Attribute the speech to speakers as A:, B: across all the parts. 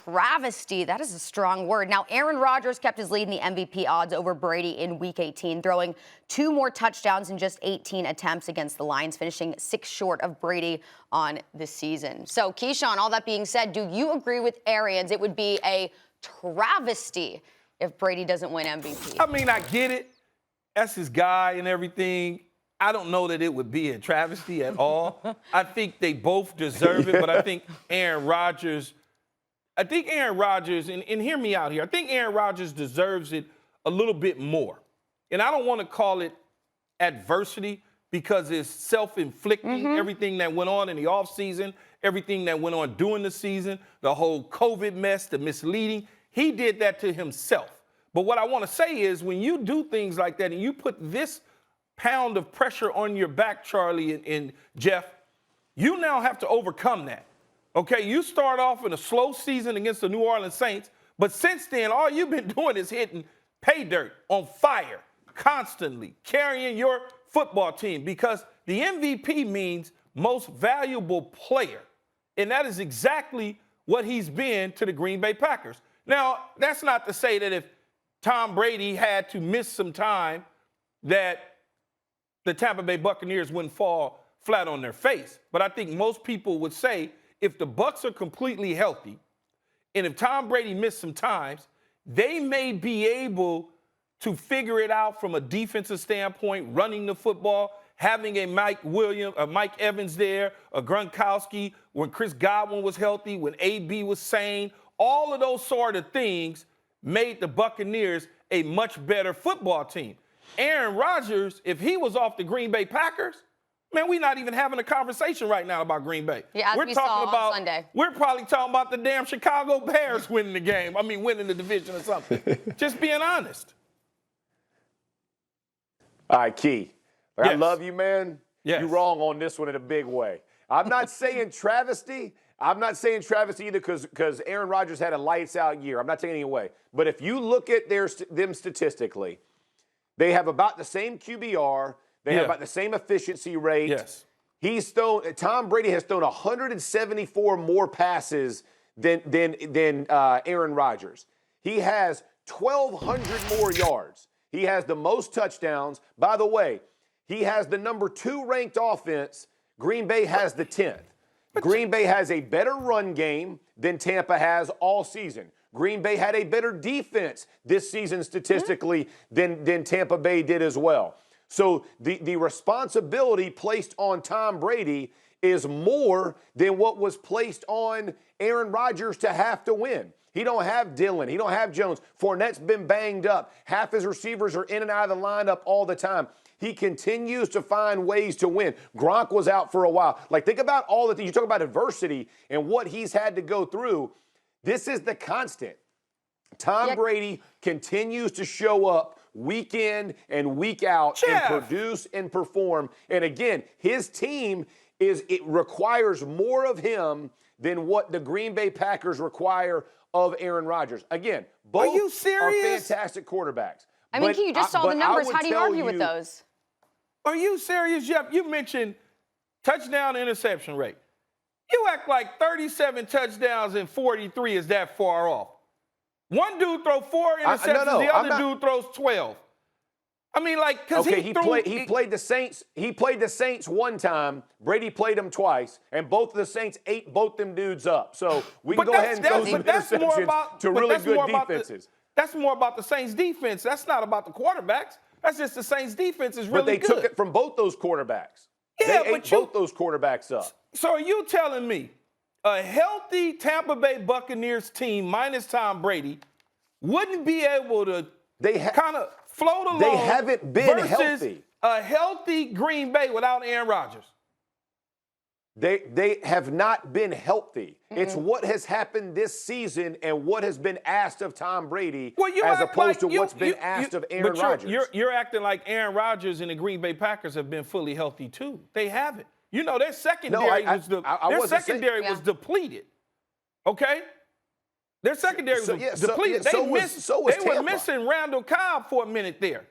A: travesty. That is a strong word. Now, Aaron Rodgers kept his lead in the MVP odds over Brady in Week 18, throwing 2 more touchdowns in just 18 attempts against the Lions, finishing 6 short of Brady on the season. So, Keyshawn, all that being said, do you agree with Arians? It would be a travesty if Brady doesn't win MVP.
B: I mean, I get it. That's his guy and everything. I don't know that it would be a travesty at all. I think they both deserve it, but I think Aaron Rodgers, and hear me out here, I think Aaron Rodgers deserves it a little bit more. And I don't want to call it adversity because it's self-inflicting, everything that went on in the offseason, everything that went on during the season, the whole COVID mess, the misleading. He did that to himself. But what I want to say is when you do things like that and you put this pound of pressure on your back, Charlie and Jeff, you now have to overcome that. Okay, you start off in a slow season against the New Orleans Saints, but since then, all you've been doing is hitting pay dirt on fire constantly, carrying your football team because the MVP means most valuable player, and that is exactly what he's been to the Green Bay Packers. Now, that's not to say that if Tom Brady had to miss some time that the Tampa Bay Buccaneers wouldn't fall flat on their face. But I think most people would say if the Bucs are completely healthy and if Tom Brady missed some times, they may be able to figure it out from a defensive standpoint, running the football, having a Mike Evans there, a Gronkowski, when Chris Godwin was healthy, when AB was sane. All of those sort of things made the Buccaneers a much better football team. Aaron Rodgers, if he was off the Green Bay Packers, man, we're not even having a conversation right now about Green Bay.
A: Yeah,
B: we're
A: we
B: talking
A: saw
B: about
A: on Sunday.
B: We're probably talking about the damn Chicago Bears winning the game. I mean, winning the division or something. Just being honest.
C: All right, Key. I
B: Yes.
C: love you, man.
B: Yes.
C: You're wrong on this one in a big way. I'm not saying travesty. I'm not saying travesty either because Aaron Rodgers had a lights-out year. I'm not taking it away. But if you look at them statistically, they have about the same QBR. They have about the same efficiency rate.
B: Yes.
C: Tom Brady has thrown 174 more passes than Aaron Rodgers. He has 1,200 more yards. He has the most touchdowns. By the way, he has the number 2 ranked offense. Green Bay has the 10th. Green Bay has a better run game than Tampa has all season. Green Bay had a better defense this season statistically than Tampa Bay did as well. So the responsibility placed on Tom Brady is more than what was placed on Aaron Rodgers to have to win. He don't have Dillon. He don't have Jones. Fournette's been banged up. Half his receivers are in and out of the lineup all the time. He continues to find ways to win. Gronk was out for a while. Like, think about all the things. You talk about adversity and what he's had to go through. This is the constant. Tom Brady continues to show up week in and week out and produce and perform. And again, his team it requires more of him than what the Green Bay Packers require of Aaron Rodgers. Again, both are fantastic quarterbacks.
A: I mean, you just saw the numbers. How do you argue with those?
B: Are you serious, Jeff? You mentioned touchdown interception rate. You act like 37 touchdowns and 43 is that far off. One dude throws 4 interceptions, the other dude throws 12. I mean, like, because he
C: played the Saints. He played the Saints one time. Brady played them twice, and both of the Saints ate both them dudes up. So we can go ahead and throw some interceptions to really good defenses.
B: That's more about the Saints' defense. That's not about the quarterbacks. That's just the Saints' defense is really good.
C: But they took it from both those quarterbacks.
B: Yeah,
C: they ate both those quarterbacks up.
B: So are you telling me a healthy Tampa Bay Buccaneers team minus Tom Brady wouldn't be able to kind of float along?
C: They haven't been
B: versus
C: healthy.
B: A healthy Green Bay without Aaron Rodgers.
C: They have not been healthy. It's what has happened this season and what has been asked of Tom Brady as opposed to what's been asked of Aaron Rodgers.
B: You're acting like Aaron Rodgers and the Green Bay Packers have been fully healthy too. They haven't. You know, their secondary was depleted. Okay? Their secondary was depleted. They were missing Randall Cobb for a minute there.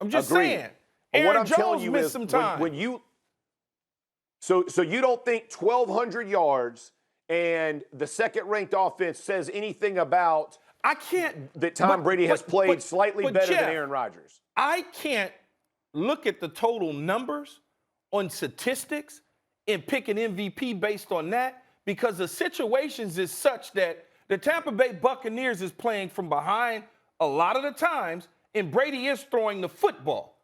B: I'm just saying. Aaron Jones missed some time.
C: So you don't think 1,200 yards and the second-ranked offense says anything about
B: I can't
C: that Tom Brady has played slightly better
B: Jeff,
C: than Aaron Rodgers.
B: I can't look at the total numbers on statistics and pick an MVP based on that because the situations is such that the Tampa Bay Buccaneers is playing from behind a lot of the times, and Brady is throwing the football.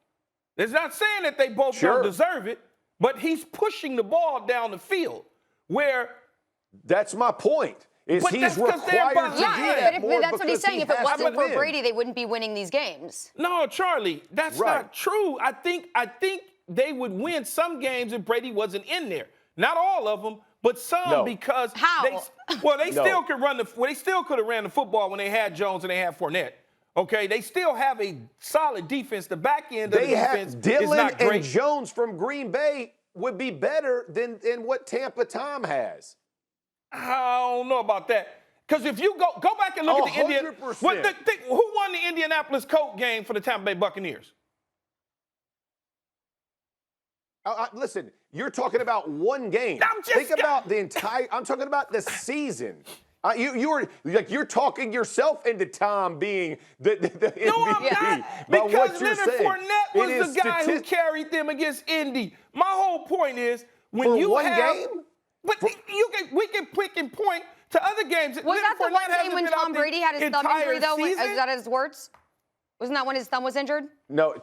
B: It's not saying that they both don't deserve it, but he's pushing the ball down the field where
C: that's my point. He's required to do that
A: but that's what he's saying. If it wasn't for Brady, they wouldn't be winning these games.
B: No, Charlie, that's not true. I think they would win some games if Brady wasn't in there. Not all of them, but some because they still could they still could have ran the football when they had Jones and they had Fournette. Okay, they still have a solid defense. The back end of the defense is not great.
C: And Jones from Green Bay would be better than what Tampa Tom has.
B: I don't know about that. Because if you go back and look at the who won the Indianapolis Colts game for the Tampa Bay Buccaneers?
C: Listen, you're talking about one game. Think about the entire. I'm talking about the season. You're talking yourself into Tom being the MVP.
B: No, I'm not. Because Leonard Fournette was the guy who carried them against Indy. My whole point is when you
C: one
B: have
C: game.
B: But we can point to other games.
A: Was that the one game when Tom Brady had his thumb injury, though? Is that his words? Wasn't that when his thumb was injured?
C: No.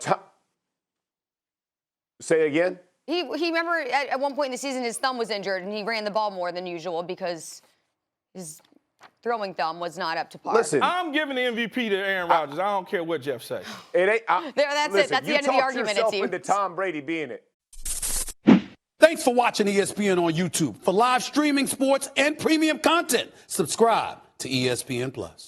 C: Say it again.
A: He remember at one point in the season his thumb was injured and he ran the ball more than usual because his throwing thumb was not up to par.
C: Listen,
B: I'm giving the MVP to Aaron Rodgers. I don't care what Jeff says.
C: It ain't.
A: That's it. That's the end of the argument.
C: You talked yourself into Tom Brady being it.
D: Thanks for watching ESPN on YouTube. For live streaming sports and premium content, subscribe to ESPN+.